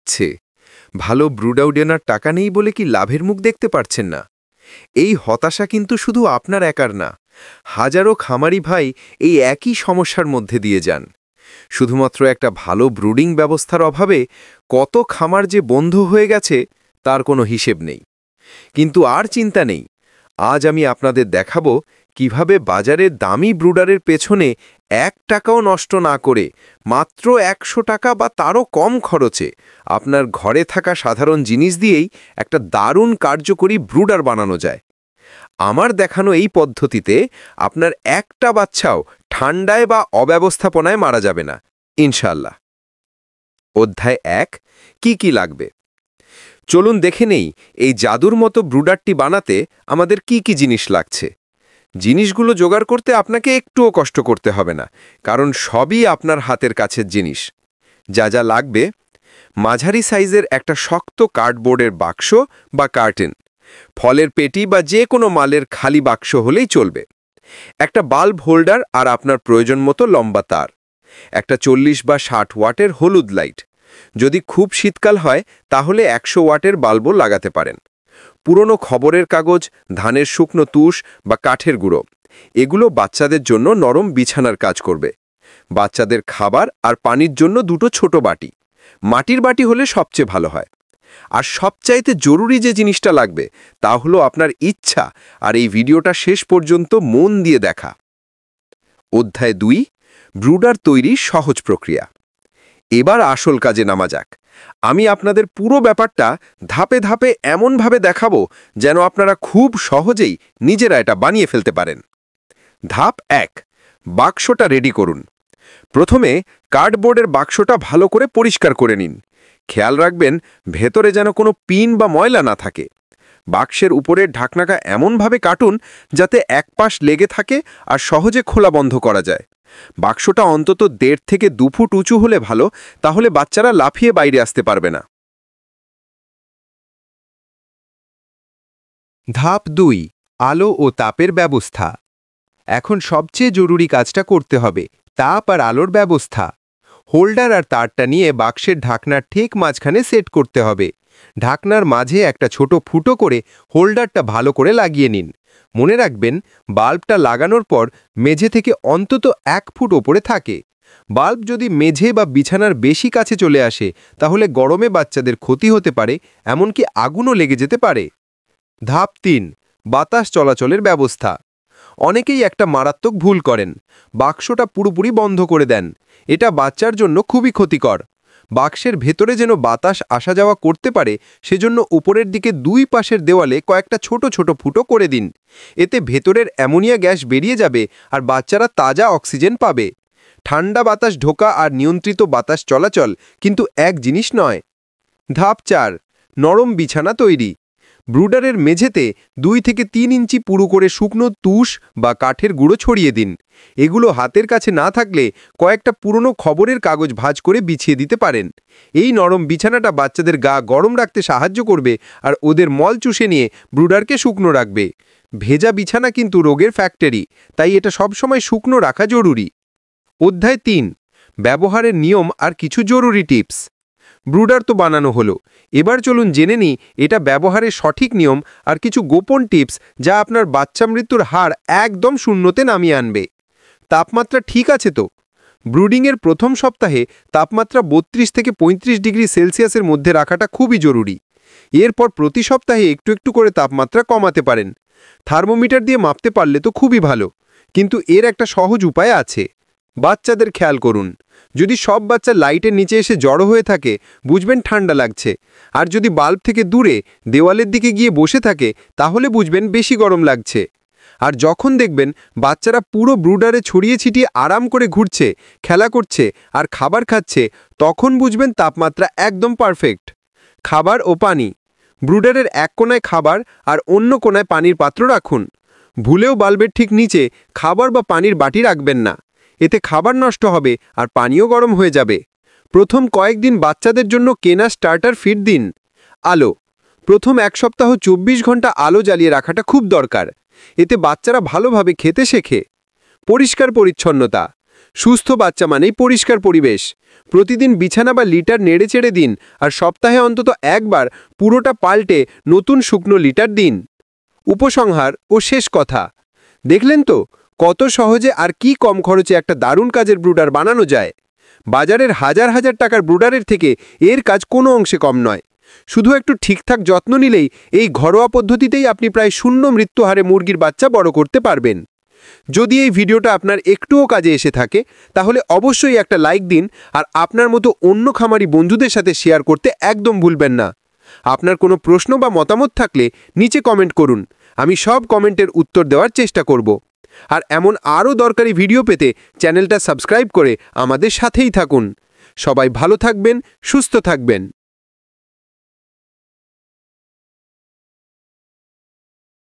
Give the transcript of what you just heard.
দিচ্ছে। ভালো ব্রুডাউডেনার টাকা নেই বলে কি লাভের মুখ দেখতে পারছেন না? এই হতাশা কিন্তু শুধু আপনার একার না, হাজারো খামারি ভাই এই একই সমস্যার মধ্যে দিয়ে যান। শুধুমাত্র একটা ভালো ব্রুডিং ব্যবস্থার অভাবে কত খামার যে বন্ধ হয়ে গেছে তার কোনো হিসেব নেই। কিন্তু আর চিন্তা নেই, আজ আমি আপনাদের দেখাবো কিভাবে বাজারে দামি ব্রুডারের পেছনে 1 টাকাও নষ্ট না করে মাত্র 100 টাকা বা তারও কম খরচে আপনার ঘরে থাকা সাধারণ জিনিস দিয়েই একটা দারুণ কার্যকরী ব্রুডার বানানো যায়। আমার দেখানো এই পদ্ধতিতে আপনার একটা বাচ্চাও ঠান্ডায় বা অব্যবস্থাপনায় মারা যাবে না, ইনশাল্লাহ। অধ্যায় 1, কি কি লাগবে। চলুন দেখে নেই এই জাদুর মতো ব্রুডারটি বানাতে আমাদের কি কি জিনিস লাগছে। জিনিসগুলো জোগাড় করতে আপনাকে একটুও কষ্ট করতে হবে না, কারণ সবই আপনার হাতের কাছের জিনিস। যা যা লাগবে: মাঝারি সাইজের একটা শক্ত কার্ডবোর্ডের বাক্স বা কার্টেন, ফলের পেটি বা যে কোনো মালের খালি বাক্স হলেই চলবে, একটা বাল্ব হোল্ডার আর আপনার প্রয়োজন মতো লম্বা তার, একটা 40 বা 60 ওয়াটের হলুদ লাইট, যদি খুব শীতকাল হয় তাহলে 100 ওয়াটের বাল্বও লাগাতে পারেন, পুরনো খবরের কাগজ, ধানের শুকনো তুষ বা কাঠের গুঁড়ো, এগুলো বাচ্চাদের জন্য নরম বিছানার কাজ করবে, বাচ্চাদের খাবার আর পানির জন্য দুটো ছোট বাটি, মাটির বাটি হলে সবচেয়ে ভালো হয়। আর সবচাইতে জরুরি যে জিনিসটা লাগবে তা হলো আপনার ইচ্ছা আর এই ভিডিওটা শেষ পর্যন্ত মন দিয়ে দেখা। অধ্যায় 2, ব্রুডার তৈরির সহজ প্রক্রিয়া। এবার আসল কাজে নামা যাক। আমি আপনাদের পুরো ব্যাপারটা ধাপে ধাপে এমনভাবে দেখাবো যেন আপনারা খুব সহজেই নিজেরা এটা বানিয়ে ফেলতে পারেন। ধাপ 1, বাক্সটা রেডি করুন। প্রথমে কার্ডবোর্ডের বাক্সটা ভালো করে পরিষ্কার করে নিন। খেয়াল রাখবেন ভেতরে যেন কোনো পিন বা ময়লা না থাকে। বাক্সের উপরের ঢাকনাটা এমনভাবে কাটুন যাতে এক পাশ লেগে থাকে আর সহজে খোলা বন্ধ করা যায়। বাক্সটা অন্তত 1.5 থেকে 2 ফুট উঁচু হলে ভালো, তাহলে বাচ্চারা লাফিয়ে বাইরে আসতে পারবে না। ধাপ 2, আলো ও তাপের ব্যবস্থা। এখন সবচেয়ে জরুরি কাজটা করতে হবে, তাপ আর আলোর ব্যবস্থা। হোল্ডার আর তারটা নিয়ে বাক্সের ঢাকনার ঠিক মাঝখানে সেট করতে হবে। ঢাকনার মাঝে একটা ছোট ফুটো করে হোল্ডারটা ভালো করে লাগিয়ে নিন। মনে রাখবেন বাল্বটা লাগানোর পর মেঝে থেকে অন্তত 1 ফুট ওপরে থাকে। বাল্ব যদি মেঝে বা বিছানার বেশি কাছে চলে আসে তাহলে গরমে বাচ্চাদের ক্ষতি হতে পারে, এমনকি আগুনও লেগে যেতে পারে। ধাপ 3, বাতাস চলাচলের ব্যবস্থা। অনেকেই একটা মারাত্মক ভুল করেন, বাক্সটা পুরোপুরি বন্ধ করে দেন। এটা বাচ্চার জন্য খুবই ক্ষতিকর। বাক্সের ভেতরে যেন বাতাস আসা যাওয়া করতে পারে সেজন্য উপরের দিকে 2 পাশের দেওয়ালে কয়েকটা ছোট ছোট ফুটো করে দিন। এতে ভেতরের অ্যামোনিয়া গ্যাস বেরিয়ে যাবে আর বাচ্চারা তাজা অক্সিজেন পাবে। ঠান্ডা বাতাস ঢোকা আর নিয়ন্ত্রিত বাতাস চলাচল কিন্তু এক জিনিস নয়। ধাপ 4, নরম বিছানা তৈরি। ব্রুডারের মেঝেতে 2 থেকে 3 ইঞ্চি পুরু করে শুকনো তুষ বা কাঠের গুঁড়ো ছড়িয়ে দিন। এগুলো হাতের কাছে না থাকলে কয়েকটা পুরনো খবরের কাগজ ভাঁজ করে বিছিয়ে দিতে পারেন। এই নরম বিছানাটা বাচ্চাদের গা গরম রাখতে সাহায্য করবে আর ওদের মল চুষে নিয়ে ব্রুডারকে শুকনো রাখবে। ভেজা বিছানা কিন্তু রোগের ফ্যাক্টরি, তাই এটা সবসময় শুকনো রাখা জরুরি। অধ্যায় 3, ব্যবহারের নিয়ম আর কিছু জরুরি টিপস। ব্রুডার তো বানানো হলো, এবার চলুন জেনে নিই এটা ব্যবহারের সঠিক নিয়ম আর কিছু গোপন টিপস যা আপনার বাচ্চা মৃত্যুর হার একদম শূন্যতে নামিয়ে আনবে। তাপমাত্রা ঠিক আছে তো? ব্রুডিংয়ের প্রথম সপ্তাহে তাপমাত্রা 32 থেকে 35 ডিগ্রি সেলসিয়াসের মধ্যে রাখাটা খুবই জরুরি। এরপর প্রতি সপ্তাহে একটু একটু করে তাপমাত্রা কমাতে পারেন। থার্মোমিটার দিয়ে মাপতে পারলে তো খুবই ভালো, কিন্তু এর একটা সহজ উপায় আছে। বাচ্চাদের খেয়াল করুন। যদি সব বাচ্চা লাইটের নিচে এসে জড়ো হয়ে থাকে বুঝবেন ঠান্ডা লাগছে, আর যদি বাল্ব থেকে দূরে দেওয়ালের দিকে গিয়ে বসে থাকে তাহলে বুঝবেন বেশি গরম লাগছে। আর যখন দেখবেন বাচ্চারা পুরো ব্রুডারে ছড়িয়ে ছিটিয়ে আরাম করে ঘুরছে, খেলা করছে আর খাবার খাচ্ছে, তখন বুঝবেন তাপমাত্রা একদম পারফেক্ট। খাবার ও পানি। ব্রুডারের এক কোণায় খাবার আর অন্য কোণায় পানির পাত্র রাখুন। ভুলেও বাল্বের ঠিক নিচে খাবার বা পানির বাটি রাখবেন না, এতে খাবার নষ্ট হবে আর পানিও গরম হয়ে যাবে। প্রথম কয়েকদিন বাচ্চাদের জন্য কেনা স্টার্টার ফিড দিন। আলো। প্রথম 1 সপ্তাহ 24 ঘন্টা আলো জ্বালিয়ে রাখাটা খুব দরকার, এতে বাচ্চারা ভালোভাবে খেতে শেখে। পরিষ্কার পরিচ্ছন্নতা। সুস্থ বাচ্চা মানেই পরিষ্কার পরিবেশ। প্রতিদিন বিছানা বা লিটার নেড়ে চেড়ে দিন, আর সপ্তাহে অন্তত একবার পুরোটা পাল্টে নতুন শুকনো লিটার দিন। উপসংহার ও শেষ কথা, দেখলেন তো কত সহজে আর কি কম খরচে একটা দারুণ কাজের ব্রুডার বানানো যায়। বাজারের হাজার হাজার টাকার ব্রুডারের থেকে এর কাজ কোনো অংশে কম নয়। শুধু একটু ঠিকঠাক যত্ন নিলেই এই ঘরোয়া পদ্ধতিতেই আপনি প্রায় শূন্য মৃত্যুহারে মুরগির বাচ্চা বড় করতে পারবেন। যদি এই ভিডিওটা আপনার একটুও কাজে এসে থাকে তাহলে অবশ্যই একটা লাইক দিন, আর আপনার মতো অন্য খামারি বন্ধুদের সাথে শেয়ার করতে একদম ভুলবেন না। আপনার কোনো প্রশ্ন বা মতামত থাকলে নিচে কমেন্ট করুন, আমি সব কমেন্টের উত্তর দেওয়ার চেষ্টা করব। আর এমন আরও দরকারি ভিডিও পেতে চ্যানেলটা সাবস্ক্রাইব করে আমাদের সাথেই থাকুন। সবাই ভালো থাকবেন, সুস্থ থাকবেন।